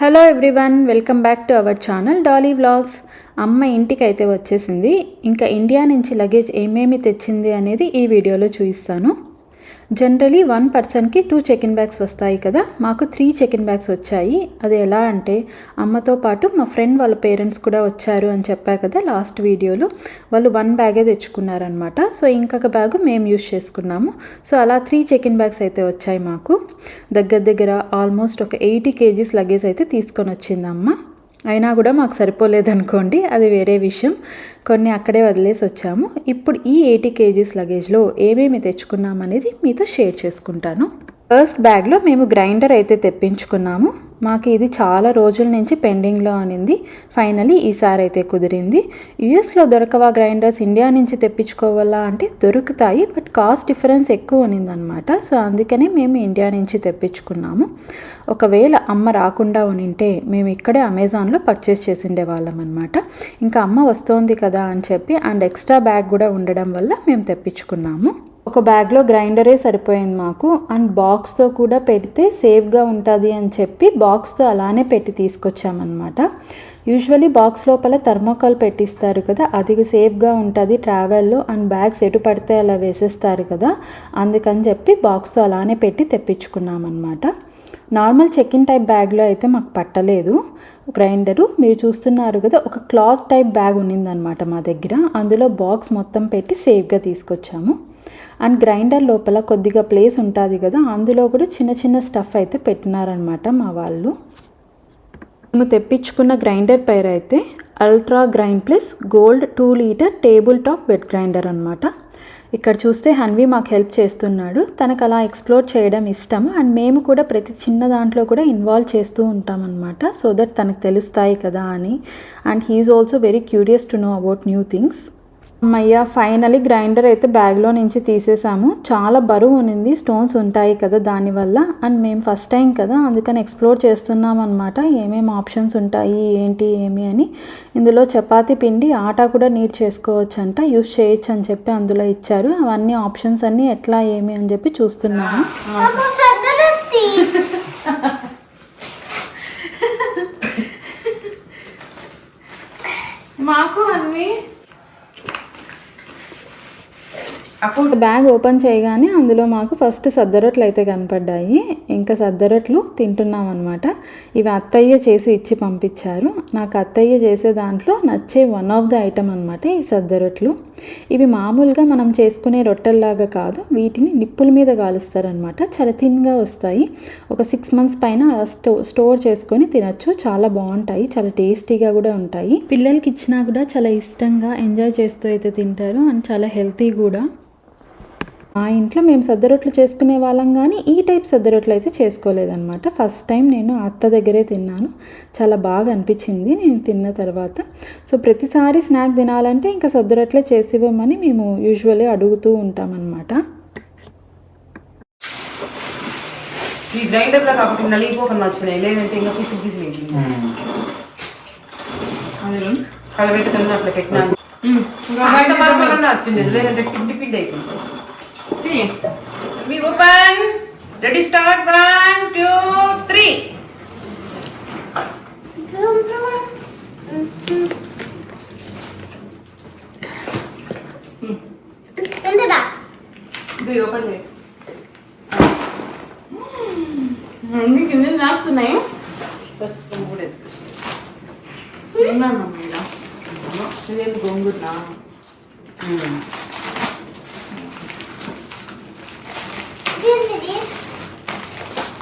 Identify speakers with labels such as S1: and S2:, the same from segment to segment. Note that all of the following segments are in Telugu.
S1: Hello everyone, welcome back to our channel Dolly vlogs. అమ్మ ఇంటికి అయితే వచ్చేసింది. ఇంకా ఇండియా నుంచి లగేజ్ ఏమేమి తెచ్చింది అనేది ఈ వీడియోలో చూపిస్తాను. జనరలీ 1 పర్సన్కి 2 చెక్-ఇన్ బ్యాగ్స్ వస్తాయి కదా, మాకు 3 చెక్-ఇన్ బ్యాగ్స్ వచ్చాయి. అది ఎలా అంటే అమ్మతో పాటు మా ఫ్రెండ్ వాళ్ళ పేరెంట్స్ కూడా వచ్చారు అని చెప్పా కదా లాస్ట్ వీడియోలో. వాళ్ళు 1 బ్యాగే తెచ్చుకున్నారనమాట. సో ఇంకొక బ్యాగు మేము యూజ్ చేసుకున్నాము. సో అలా 3 చెక్-ఇన్ బ్యాగ్స్ అయితే వచ్చాయి మాకు. దగ్గర ఆల్మోస్ట్ ఒక 80 kgs లగేజ్ అయితే తీసుకొని వచ్చింది అమ్మ. అయినా కూడా మాకు సరిపోలేదనుకోండి, అది వేరే విషయం. కొన్ని అక్కడే వదిలేసి వచ్చాము. ఇప్పుడు ఈ 80 kgs లగేజ్లో ఏమేమి తెచ్చుకున్నామనేది మీతో షేర్ చేసుకుంటాను. ఫస్ట్ బ్యాగ్లో మేము గ్రైండర్ అయితే తెప్పించుకున్నాము. మాకు ఇది చాలా రోజుల నుంచి పెండింగ్లో అనింది. ఫైనలీ ఈసారి అయితే కుదిరింది. యూఎస్లో దొరకవా గ్రైండర్స్, ఇండియా నుంచి తెప్పించుకోవాలా అంటే దొరుకుతాయి, బట్ కాస్ట్ డిఫరెన్స్ ఎక్కువ ఉన్నిందనమాట. సో అందుకనే మేము ఇండియా నుంచి తెప్పించుకున్నాము. ఒకవేళ అమ్మ రాకుండా ఉనింటే మేము ఇక్కడే అమెజాన్లో పర్చేస్ చేసిండే వాళ్ళం అనమాట. ఇంకా అమ్మ వస్తోంది కదా అని చెప్పి అండ్ ఎక్స్ట్రా బ్యాగ్ కూడా ఉండడం వల్ల మేము తెప్పించుకున్నాము. ఒక బ్యాగ్లో గ్రైండరే సరిపోయింది మాకు. అండ్ బాక్స్తో కూడా పెడితే సేఫ్గా ఉంటుంది అని చెప్పి బాక్స్తో అలానే పెట్టి తీసుకొచ్చామన్నమాట. యూజువలీ బాక్స్ లోపల థర్మోకాల్ పెట్టిస్తారు కదా, అది సేఫ్గా ఉంటుంది ట్రావెల్లో. అండ్ బ్యాగ్స్ ఎటు పడితే అలా వేసేస్తారు కదా, అందుకని చెప్పి బాక్స్తో అలానే పెట్టి తెప్పించుకున్నామన్నమాట. నార్మల్ చెక్-ఇన్ టైప్ బ్యాగ్లో అయితే మాకు పట్టలేదు గ్రైండరు. మీరు చూస్తున్నారు కదా, ఒక క్లాత్ టైప్ బ్యాగ్ ఉన్నిందనమాట మా దగ్గర. అందులో బాక్స్ మొత్తం పెట్టి సేఫ్గా తీసుకొచ్చాము. అండ్ గ్రైండర్ లోపల కొద్దిగా ప్లేస్ ఉంటుంది కదా, అందులో కూడా చిన్న స్టఫ్ అయితే పెట్టినారనమాట మా వాళ్ళు. మేము తెప్పించుకున్న గ్రైండర్ పేరు అయితే ultra grind plus gold 2 litre table top wet grinder అనమాట. ఇక్కడ చూస్తే హన్వి మాకు హెల్ప్ చేస్తున్నాడు. తనకు అలా ఎక్స్ప్లోర్ చేయడం ఇష్టం. అండ్ మేము కూడా ప్రతి చిన్న దాంట్లో కూడా ఇన్వాల్వ్ చేస్తూ ఉంటామన్నమాట, సో దట్ తనకు తెలుస్తాయి కదా అని. And he's also very curious to know about new things. అమ్మయ్య, ఫైనలీ గ్రైండర్ అయితే బ్యాగ్లో నుంచి తీసేసాము. చాలా బరువు ఉన్నింది, స్టోన్స్ ఉంటాయి కదా దానివల్ల. అండ్ మేము ఫస్ట్ టైం కదా, అందుకని ఎక్స్ప్లోర్ చేస్తున్నాం అనమాట, ఏమేమి ఆప్షన్స్ ఉంటాయి ఏంటి ఏమి అని. ఇందులో చపాతీ పిండి ఆటా కూడా నీట్ చేసుకోవచ్చు అంట, యూస్ చేయొచ్చు అని చెప్పి అందులో ఇచ్చారు. అవన్నీ ఆప్షన్స్ అన్నీ ఎట్లా ఏమి అని చెప్పి చూస్తున్నాము.
S2: మాకు అన్నీ
S1: బ్యాగ్ ఓపెన్ చేయగానే అందులో మాకు ఫస్ట్ సద్దరొట్లు అయితే కనపడ్డాయి. ఇంకా సద్దరొట్లు తింటున్నాం అనమాట. ఇవి అత్తయ్య చేసి ఇచ్చి పంపించారు. నాకు అత్తయ్య చేసే దాంట్లో నచ్చే వన్ ఆఫ్ ద ఐటమ్ అనమాట ఈ సద్దరొట్లు. ఇవి మామూలుగా మనం చేసుకునే రొట్టెల్లాగా కాదు, వీటిని నిప్పుల మీద కాలుస్తారనమాట. చాలా థిన్గా వస్తాయి. ఒక 6 months పైన స్టోర్ చేసుకొని తినచ్చు. చాలా బాగుంటాయి, చాలా టేస్టీగా కూడా ఉంటాయి. పిల్లలకి ఇచ్చినా కూడా చాలా ఇష్టంగా ఎంజాయ్ చేస్తూ అయితే తింటారు. అండ్ చాలా హెల్తీ కూడా. మా ఇంట్లో మేము సద్దరొట్లు చేసుకునే వాళ్ళం, కానీ ఈ టైప్ సద్దరొట్లు అయితే చేసుకోలేదన్నమాట. ఫస్ట్ టైం నేను అత్త దగ్గరే తిన్నాను. చాలా బాగా అనిపించింది నేను తిన్న తర్వాత. సో ప్రతిసారి స్నాక్ తినాలంటే ఇంకా సద్దరొట్లే చేసివ్వమని మేము యూజువల్లీ అడుగుతూ ఉంటామన్నమాట.
S2: ఈ గ్రైండర్లో కాబట్టి నలిగిపోకుండా వచ్చినాయి, లేదంటే ఇంకా పిసిగి కలబెట్టుకుని అట్లా పెట్టినాను. వచ్చింది, లేదంటే పిండి అయిపోయింది. We open. Ready, start. 1, 2, 3. Do you open it? అన్ని కింద స్నాక్స్ ఉన్నాయి. ఇదేంటి గోంగూర?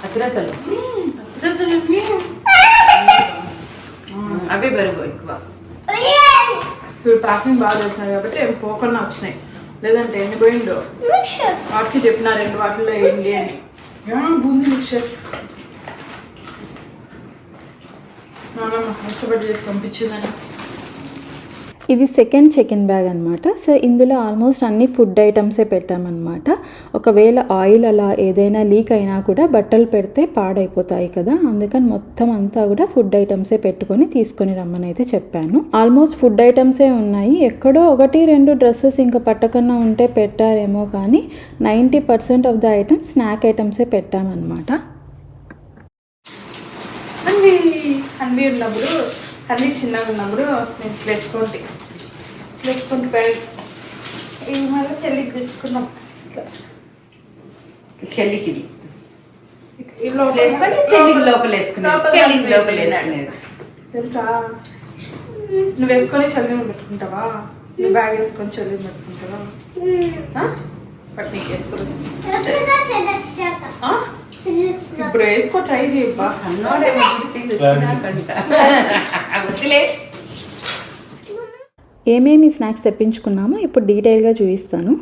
S2: అత్రసలు అవే బరువు ఎక్కువ. ఇప్పుడు ప్యాకింగ్ బాగా చేస్తున్నారు కాబట్టి అవి పోకుండా వచ్చినాయి, లేదంటే ఎండిపోయిందో. వాటికి చెప్పిన 2 వాటిల్లో ఏంటి అని. బూందీ మిక్చర్ కష్టపడి చేసి పంపించిందని.
S1: ఇది సెకండ్ చెక్-ఇన్ బ్యాగ్ అనమాట. సో ఇందులో ఆల్మోస్ట్ అన్ని ఫుడ్ ఐటమ్సే పెట్టామన్నమాట. ఒకవేళ ఆయిల్ అలా ఏదైనా లీక్ అయినా కూడా బట్టలు పెడితే పాడైపోతాయి కదా, అందుకని మొత్తం అంతా కూడా ఫుడ్ ఐటమ్సే పెట్టుకొని తీసుకొని రమ్మని అయితే చెప్పాను. ఆల్మోస్ట్ ఫుడ్ ఐటమ్సే ఉన్నాయి. ఎక్కడో 1-2 డ్రెస్సెస్ ఇంకా పట్టకన్నా ఉంటే పెట్టారేమో, కానీ 90% ఆఫ్ ద ఐటమ్స్ స్నాక్ ఐటమ్సే పెట్టామన్నమాట.
S2: అండి హన్వీ ఉన్నప్పుడు హన్వీ చిన్నగా ఉన్నప్పుడు నేను వేసుకోండి ప్యాంట్ ఈ మళ్ళీ చెల్లికి తెచ్చుకున్నాం.
S3: చెల్లికి
S2: వేసుకొని
S3: చెల్లి లోపల వేసుకునేది
S2: తెలుసా? నువ్వు వేసుకొని చల్లిని పెట్టుకుంటావా? నువ్వు బ్యాగ్ వేసుకొని చల్లిని పెట్టుకుంటావా? బట్ నీకు వేసుకోలేదు. ఇప్పుడు వేసుకో, ట్రై చేయబ్బా.
S1: ఏమేమి స్నాక్స్ తెప్పించుకున్నామో ఇప్పుడు డీటెయిల్గా చూపిస్తాను.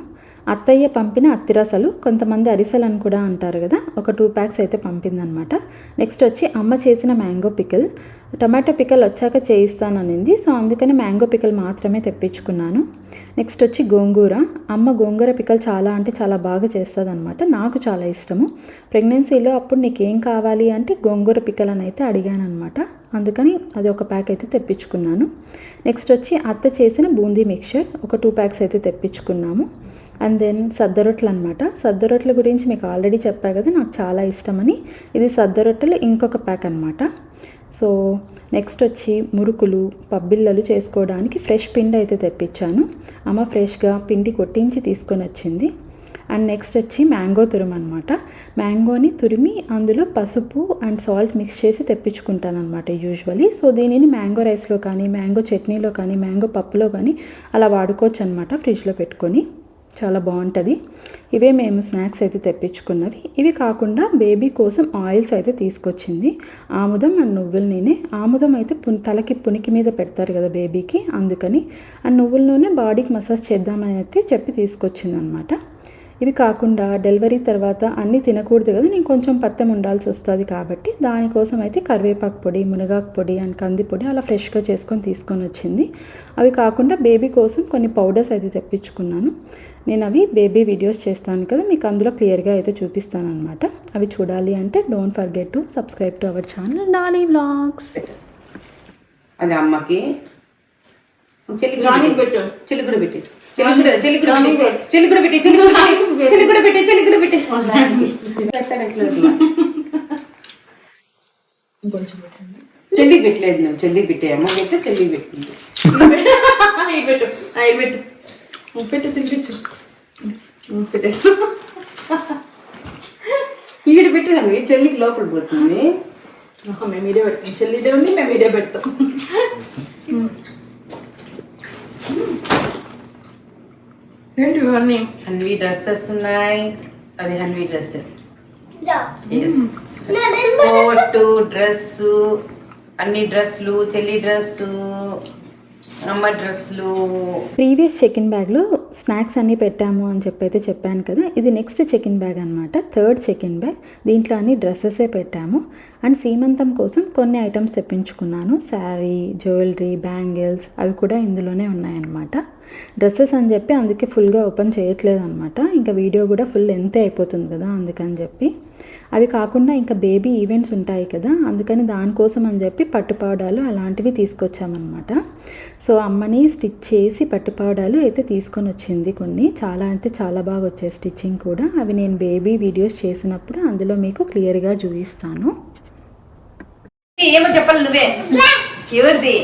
S1: అత్తయ్య పంపిన అత్తిరసలు, కొంతమంది అరిసెలు అని కూడా అంటారు కదా, ఒక 2 ప్యాక్స్ అయితే పంపిందనమాట. నెక్స్ట్ వచ్చి అమ్మ చేసిన మ్యాంగో పికిల్, టమాటో పికిల్ వచ్చాక చేయిస్తాననింది, సో అందుకని మ్యాంగో పికిల్ మాత్రమే తెప్పించుకున్నాను. నెక్స్ట్ వచ్చి గోంగూర, అమ్మ గోంగూర పికిల్ చాలా అంటే చాలా బాగా చేస్తుంది అనమాట, నాకు చాలా ఇష్టము. ప్రెగ్నెన్సీలో అప్పుడు నీకేం కావాలి అంటే గోంగూర పికిల్ అని అయితే అడిగాను అనమాట, అందుకని అది ఒక ప్యాక్ అయితే తెప్పించుకున్నాను. నెక్స్ట్ వచ్చి అత్త చేసిన బూందీ మిక్చర్ ఒక 2 ప్యాక్స్ అయితే తెప్పించుకున్నాము. అండ్ దెన్ సద్దరొట్టెలు అనమాట. సద్దరొట్టెల గురించి మీకు ఆల్రెడీ చెప్పా కదా, నాకు చాలా ఇష్టమని. ఇది సద్దరొట్టెలు ఇంకొక ప్యాక్ అనమాట. సో నెక్స్ట్ వచ్చి మురుకులు, పబ్బిళ్ళలు చేసుకోవడానికి ఫ్రెష్ పిండి అయితే తెప్పించాను. అమ్మ ఫ్రెష్గా పిండి కొట్టించి తీసుకొని వచ్చింది. అండ్ నెక్స్ట్ వచ్చి మ్యాంగో తురుము అనమాట. మ్యాంగోని తురిమి అందులో పసుపు అండ్ సాల్ట్ మిక్స్ చేసి తెప్పించుకుంటాను అనమాట యూజువలీ. సో దీనిని మ్యాంగో రైస్లో కానీ, మ్యాంగో చట్నీలో కానీ, మ్యాంగో పప్పులో కానీ అలా వాడుకోవచ్చు అనమాట, ఫ్రిడ్జ్లో పెట్టుకొని. చాలా బాగుంటుంది. ఇవే మేము స్నాక్స్ అయితే తెప్పించుకున్నవి. ఇవి కాకుండా బేబీ కోసం ఆయిల్స్ అయితే తీసుకొచ్చింది. ఆముదం అండ్ నువ్వుల నూనె. ఆముదం అయితే తలకి పునికి మీద పెడతారు కదా బేబీకి, అందుకని. అండ్ నువ్వుల నూనె బాడీకి మసాజ్ చేద్దామని అయితే చెప్పి తీసుకొచ్చింది అనమాట. ఇవి కాకుండా డెలివరీ తర్వాత అన్నీ తినకూడదు కదా, నేను కొంచెం పత్తెం ఉండాల్సి వస్తుంది కాబట్టి దానికోసం అయితే కరివేపాకు పొడి, మునగాకు పొడి అండ్ కంది పొడి అలా ఫ్రెష్గా చేసుకొని తీసుకొని వచ్చింది. అవి కాకుండా బేబీ కోసం కొన్ని పౌడర్స్ అయితే తెప్పించుకున్నాను. నేను అవి బేబీ వీడియోస్ చేస్తాను కదా, మీకు అందులో క్లియర్గా అయితే చూపిస్తాను అనమాట. అవి చూడాలి అంటే don't forget to subscribe to our channel Dolly vlogs.
S3: అది అమ్మకి
S2: పెట్టు,
S3: చెల్లి కూడా పెట్టి చెల్లికి పెట్టలేదు, నువ్వు చెల్లికి పెట్టే అమ్మ అయితే చెల్లికి పెట్టింది.
S2: పెట్టు తినిపించు, పెట్టేసి
S3: ఈడ పెట్టాను, చెల్లికి లోపల పోతుంది.
S2: మేము ఇదే పెడతాం, చెల్లి ఉండి మేము ఇదే పెడతాం. ఏంటి ఇవన్నీ?
S3: హన్వీ డ్రెస్సెస్ ఉన్నాయి, అది హన్వీ డ్రెస్, కోటు డ్రెస్సు, అన్ని డ్రెస్సులు, చెల్లి డ్రెస్సు, అమ్మ డ్రెస్సులు.
S1: ప్రీవియస్ చెకిన్ బ్యాగ్లో స్నాక్స్ అన్నీ పెట్టాము అని చెప్పైతే చెప్పాను కదా, ఇది నెక్స్ట్ చెకిన్ బ్యాగ్ అనమాట, 3rd చెకిన్ బ్యాగ్. దీంట్లో అన్ని డ్రెస్సెసే పెట్టాము. అండ్ సీమంతం కోసం కొన్ని ఐటమ్స్ తెప్పించుకున్నాను, శారీ, జ్యువెలరీ, బ్యాంగిల్స్, అవి కూడా ఇందులోనే ఉన్నాయన్నమాట. డ్రెస్సెస్ అని చెప్పి అందుకే ఫుల్గా ఓపెన్ చేయట్లేదు అనమాట, ఇంకా వీడియో కూడా ఫుల్ ఎంతే అయిపోతుంది కదా అందుకని చెప్పి. అవి కాకుండా ఇంకా బేబీ ఈవెంట్స్ ఉంటాయి కదా, అందుకని దానికోసం అని చెప్పి పట్టుపావడాలు అలాంటివి తీసుకొచ్చామన్నమాట. సో అమ్మని స్టిచ్ చేసి పట్టుపావడాలు అయితే తీసుకొని వచ్చింది కొన్ని, చాలా అయితే చాలా బాగా వచ్చాయి స్టిచ్చింగ్ కూడా. అవి నేను బేబీ వీడియోస్ చేసినప్పుడు అందులో మీకు క్లియర్గా చూపిస్తాను.
S3: ఏమో చెప్పాలి నువ్వే, ఎవరిది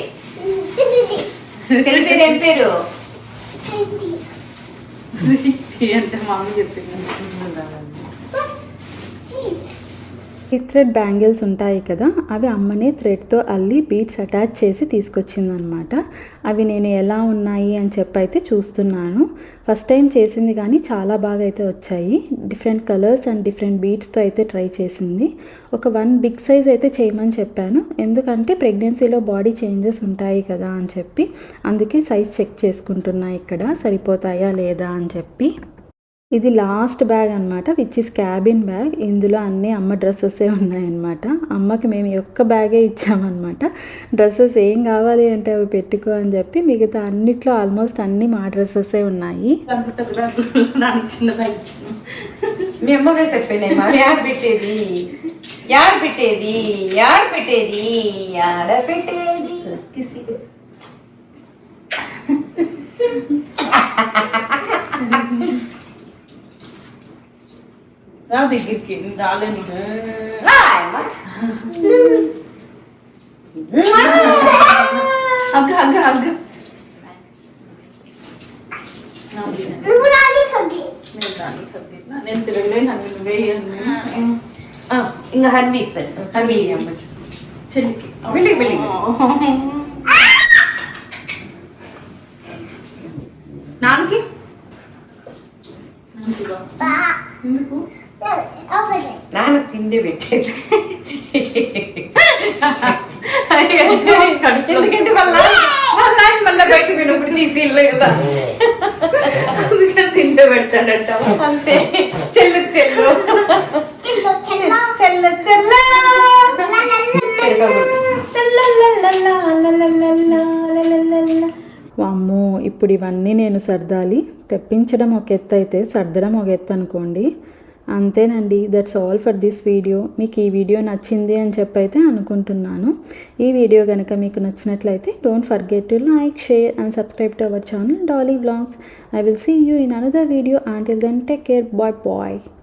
S3: చెల్లి పేరు? ఏం పేరు
S2: అంటే మమ్మీ చెప్పింది.
S1: థ్రెడ్ బ్యాంగిల్స్ ఉంటాయి కదా, అవి అమ్మనే థ్రెడ్తో అల్లి బీడ్స్ అటాచ్ చేసి తీసుకొచ్చిందనమాట. అవి నేను ఎలా ఉన్నాయి అని చెప్పి అయితే చూస్తున్నాను. ఫస్ట్ టైం చేసింది కానీ చాలా బాగా అయితే వచ్చాయి. డిఫరెంట్ కలర్స్ అండ్ డిఫరెంట్ బీడ్స్తో అయితే ట్రై చేసింది. ఒక 1 బిగ్ సైజ్ అయితే చేయమని చెప్పాను, ఎందుకంటే ప్రెగ్నెన్సీలో బాడీ చేంజెస్ ఉంటాయి కదా అని చెప్పి, అందుకే సైజ్ చెక్ చేసుకుంటున్నా ఇక్కడ సరిపోతాయా లేదా అని చెప్పి. ఇది లాస్ట్ బ్యాగ్ అనమాట, విచ్ ఇస్ క్యాబిన్ బ్యాగ్. ఇందులో అన్నీ అమ్మ డ్రెస్సెసే ఉన్నాయన్నమాట. అమ్మకి మేము ఒక్క బ్యాగే ఇచ్చామన్నమాట. డ్రెస్సెస్ ఏం కావాలి అంటే అవి పెట్టుకో అని చెప్పి, మిగతా అన్నిట్లో ఆల్మోస్ట్ అన్నీ మా డ్రెస్సెసే ఉన్నాయి.
S2: చిన్న బ్యాగ్ ఇచ్చాను.
S3: మీ అమ్మ వేసకపోయినాయి, మరి యాడ పెట్టేది, యాడ పెట్టేది, యాడ పెట్టేది, యాడ పెట్టేది కిసి.
S2: రా దగ్గరికి, రాలేను.
S3: Hug hug hug.
S2: నేను తిరగలేను వేయను.
S3: ఇంకా హర్వి ఇస్తాను. హర్వి
S2: చెల్లికి
S3: బిల్లికి బిల్లి.
S2: నాన్నకి ఎందుకు
S3: నాన్నకు తిండి పెట్టేది. ఎందుకంటే వాళ్ళ మళ్ళీ బయట వినప్పుడు తీసి ఇల్లు కదా, అందుకని తిండి పెడతాడంట. అంతే. చెల్లు చెల్లు చెల్ల చెల్ల
S1: వామ్మో, ఇప్పుడు ఇవన్నీ నేను సర్దాలి. తెప్పించడం ఒక ఎత్తు అయితే సర్దడం ఒక ఎత్తు అనుకోండి. అంతేనండి, that's all for this video. మీకు ఈ వీడియో నచ్చింది అని చెప్పైతే అనుకుంటున్నాను. ఈ వీడియో కనుక మీకు నచ్చినట్లయితే don't forget to like, share and subscribe to our channel Dolly vlogs. I will see you in another video. Until then, take care. Bye bye.